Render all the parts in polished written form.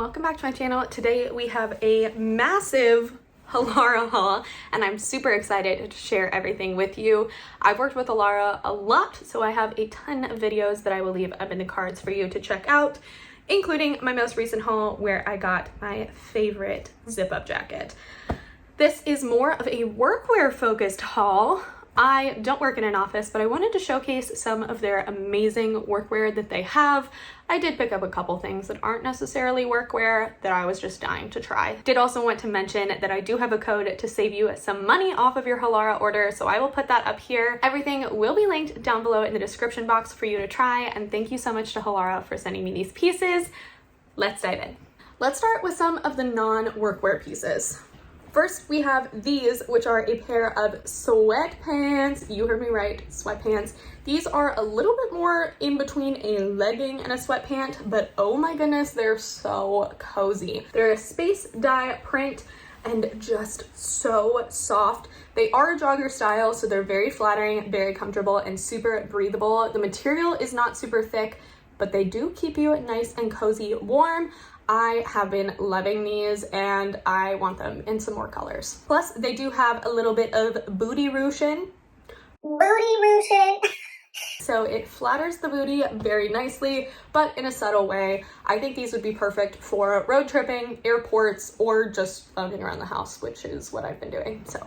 welcome back to my channel. Today we have a massive Halara haul and I'm super excited to share everything with you. I've worked with Halara a lot, so I have a ton of videos that I will leave up in the cards for you to check out, including my most recent haul where I got my favorite zip-up jacket. This is more of a workwear focused haul. I don't work in an office, but I wanted to showcase some of their amazing workwear that they have. I did pick up a couple things that aren't necessarily workwear that I was just dying to try. Did also want to mention that I do have a code to save you some money off of your Halara order, so I will put that up here. Everything will be linked down below in the description box for you to try, and thank you so much to Halara for sending me these pieces. Let's dive in. Let's start with some of the non-workwear pieces. First, we have these, which are a pair of sweatpants. You heard me right, sweatpants. These are a little bit more in between a legging and a sweatpant, but oh my goodness, they're so cozy. They're a space dye print and just so soft. They are a jogger style, so they're very flattering, very comfortable, and super breathable. The material is not super thick, but they do keep you nice and cozy warm. I have been loving these and I want them in some more colors. Plus, they do have a little bit of booty ruching. So it flatters the booty very nicely, but in a subtle way. I think these would be perfect for road tripping, airports, or just running around the house, which is what I've been doing. So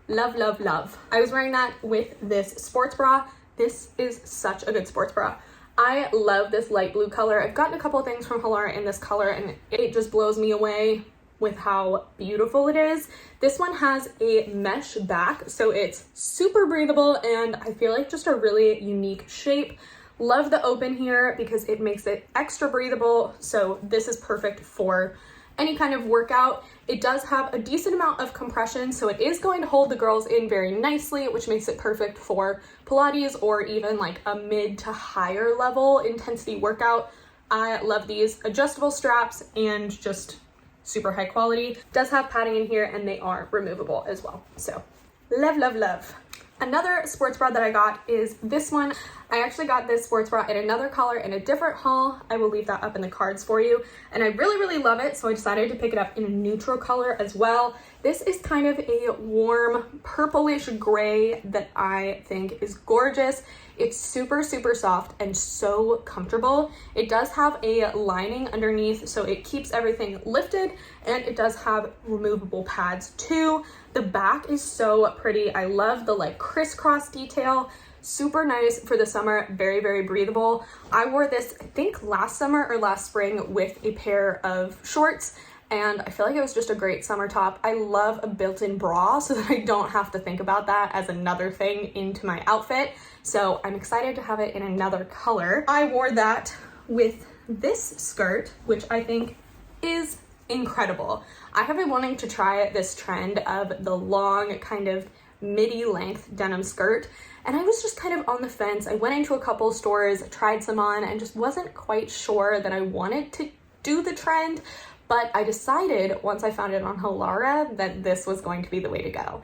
love, love, love. I was wearing that with this sports bra. This is such a good sports bra. I love this light blue color. I've gotten a couple of things from Halara in this color and it just blows me away with how beautiful it is. This one has a mesh back, so it's super breathable and I feel like just a really unique shape. Love the open here because it makes it extra breathable, so this is perfect for any kind of workout. It does have a decent amount of compression, so it is going to hold the girls in very nicely, which makes it perfect for Pilates or even like a mid to higher level intensity workout. I love these adjustable straps and just super high quality. It does have padding in here and they are removable as well. So love, love, love. Another sports bra that I got is this one. I actually got this sports bra in another color in a different haul. I will leave that up in the cards for you. And I really, really love it, so I decided to pick it up in a neutral color as well. This is kind of a warm purplish gray that I think is gorgeous. It's super, super soft and so comfortable. It does have a lining underneath, so it keeps everything lifted, and it does have removable pads too. The back is so pretty. I love the like crisscross detail. Super nice for the summer, very, very breathable. I wore this, I think last summer or last spring with a pair of shorts, and I feel like it was just a great summer top. I love a built-in bra so that I don't have to think about that as another thing into my outfit. So I'm excited to have it in another color. I wore that with this skirt, which I think is incredible. I have been wanting to try this trend of the long kind of midi length denim skirt, and I was just kind of on the fence. I went into a couple stores, tried some on, and just wasn't quite sure that I wanted to do the trend, but I decided once I found it on Halara that this was going to be the way to go.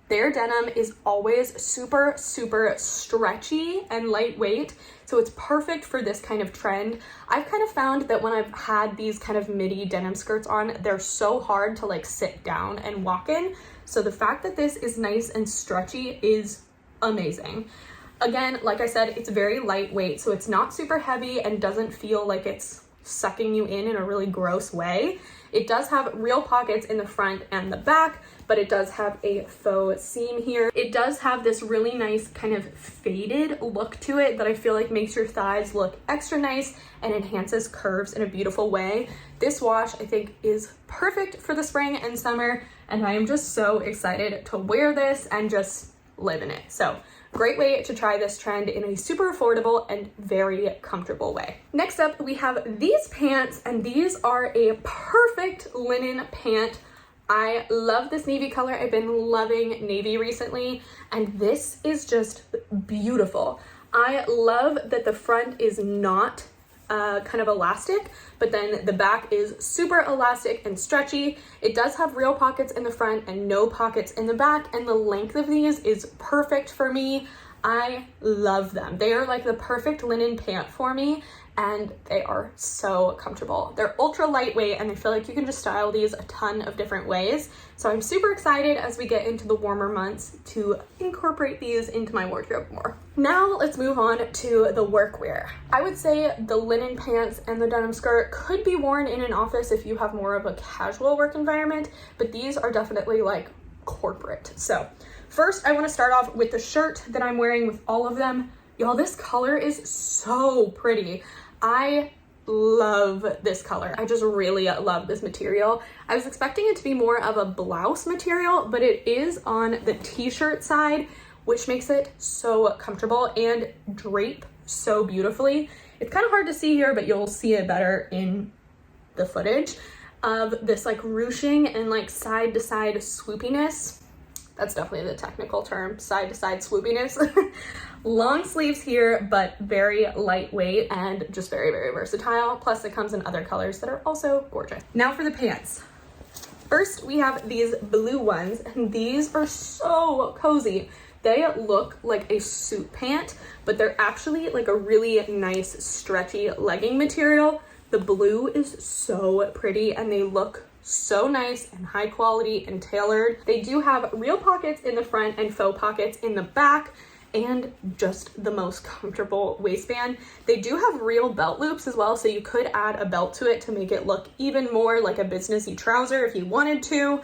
Their denim is always super, super stretchy and lightweight, so it's perfect for this kind of trend. I've kind of found that when I've had these kind of midi denim skirts on, they're so hard to like sit down and walk in. So the fact that this is nice and stretchy is amazing. Again, like I said, it's very lightweight, so it's not super heavy and doesn't feel like it's sucking you in a really gross way. It does have real pockets in the front and the back, but it does have a faux seam here. It does have this really nice kind of faded look to it that I feel like makes your thighs look extra nice and enhances curves in a beautiful way. This wash I think is perfect for the spring and summer, and I am just so excited to wear this and just live in it. So great way to try this trend in a super affordable and very comfortable way. Next up, we have these pants, and these are a perfect linen pant. I love this navy color. I've been loving navy recently, and this is just beautiful. I love that the front is not kind of elastic, but then the back is super elastic and stretchy. It does have real pockets in the front and no pockets in the back, and the length of these is perfect for me. I love them. They are like the perfect linen pant for me, and they are so comfortable. They're ultra lightweight, and I feel like you can just style these a ton of different ways. So I'm super excited as we get into the warmer months to incorporate these into my wardrobe more. Now let's move on to the workwear. I would say the linen pants and the denim skirt could be worn in an office if you have more of a casual work environment, but these are definitely like corporate. So first I want to start off with the shirt that I'm wearing with all of them. Y'all, this color is so pretty. I love this color. I just really love this material. I was expecting it to be more of a blouse material, but it is on the t-shirt side, which makes it so comfortable and drape so beautifully. It's kind of hard to see here, but you'll see it better in the footage of this like ruching and like side to side swoopiness. That's definitely the technical term, side to side swoopiness. Long sleeves here, but very lightweight and just very, very versatile. Plus it comes in other colors that are also gorgeous. Now for the pants. First, we have these blue ones, and these are so cozy. They look like a suit pant, but they're actually like a really nice stretchy legging material. The blue is so pretty, and they look so nice and high quality and tailored. They do have real pockets in the front and faux pockets in the back, and just the most comfortable waistband. They do have real belt loops as well, so you could add a belt to it to make it look even more like a businessy trouser if you wanted to.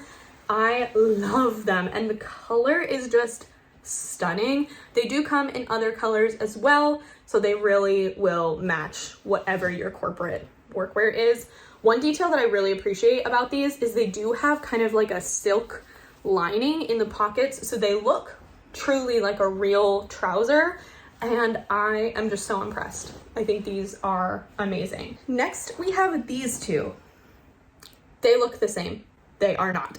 I love them, and the color is just stunning. They do come in other colors as well, so they really will match whatever your corporate workwear is. One detail that I really appreciate about these is they do have kind of like a silk lining in the pockets, so they look truly like a real trouser, and I am just so impressed. I think these are amazing. Next, we have these two. They look the same. They are not.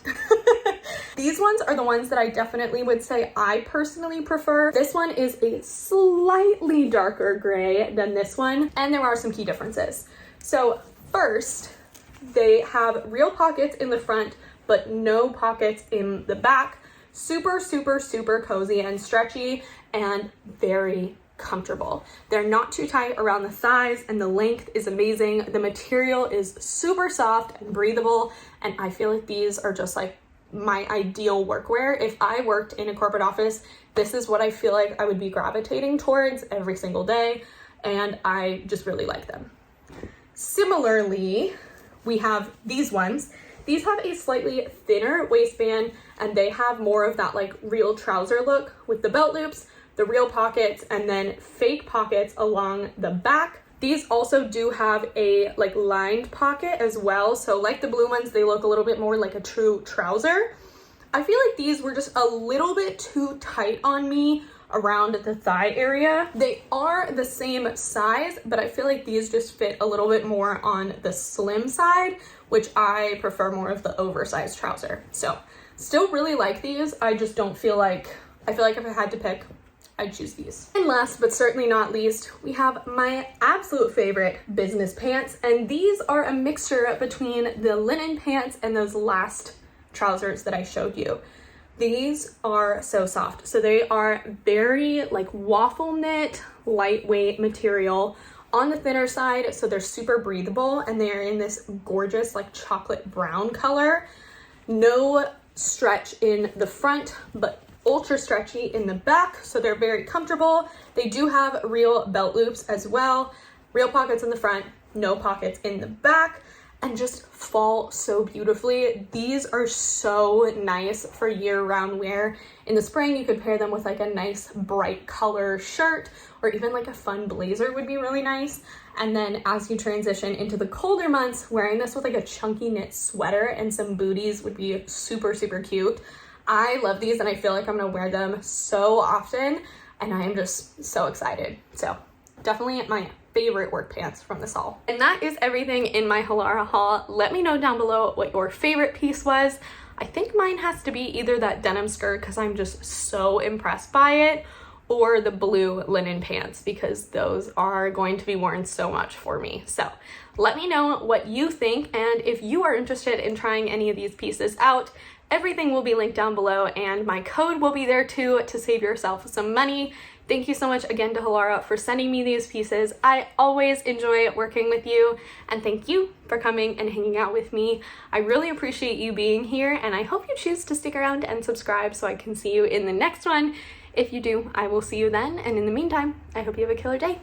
These ones are the ones that I definitely would say I personally prefer. This one is a slightly darker gray than this one, and there are some key differences. So first, they have real pockets in the front, but no pockets in the back. Super, super, super cozy and stretchy and very comfortable. They're not too tight around the thighs, and the length is amazing. The material is super soft and breathable, and I feel like these are just like my ideal workwear. If I worked in a corporate office, this is what I feel like I would be gravitating towards every single day, and I just really like them. Similarly, we have these ones. These have a slightly thinner waistband, and they have more of that like real trouser look with the belt loops, the real pockets, and then fake pockets along the back. These also do have a like lined pocket as well. So like the blue ones, they look a little bit more like a true trouser. I feel like these were just a little bit too tight on me around the thigh area. They are the same size, but I feel like these just fit a little bit more on the slim side, which I prefer more of the oversized trouser. So still really like these. I just don't feel like, I feel like if I had to pick, I'd choose these. And last but certainly not least, we have my absolute favorite business pants. And these are a mixture between the linen pants and those last trousers that I showed you. These are so soft. So they are very like waffle knit, lightweight material on the thinner side. So they're super breathable, and they're in this gorgeous like chocolate brown color. No stretch in the front, but ultra stretchy in the back. So they're very comfortable. They do have real belt loops as well. Real pockets in the front, no pockets in the back, and just fall so beautifully. These are so nice for year-round wear. In the spring, you could pair them with like a nice bright color shirt, or even like a fun blazer would be really nice. And then as you transition into the colder months, wearing this with like a chunky knit sweater and some booties would be super, super cute. I love these, and I feel like I'm gonna wear them so often, and I am just so excited. So definitely my favorite work pants from this haul. And that is everything in my Halara haul. Let me know down below what your favorite piece was. I think mine has to be either that denim skirt, because I'm just so impressed by it, or the blue linen pants, because those are going to be worn so much for me. So let me know what you think, and if you are interested in trying any of these pieces out, everything will be linked down below, and my code will be there too to save yourself some money. Thank you so much again to Halara for sending me these pieces. I always enjoy working with you, and thank you for coming and hanging out with me. I really appreciate you being here, and I hope you choose to stick around and subscribe so I can see you in the next one. If you do, I will see you then, and in the meantime, I hope you have a killer day.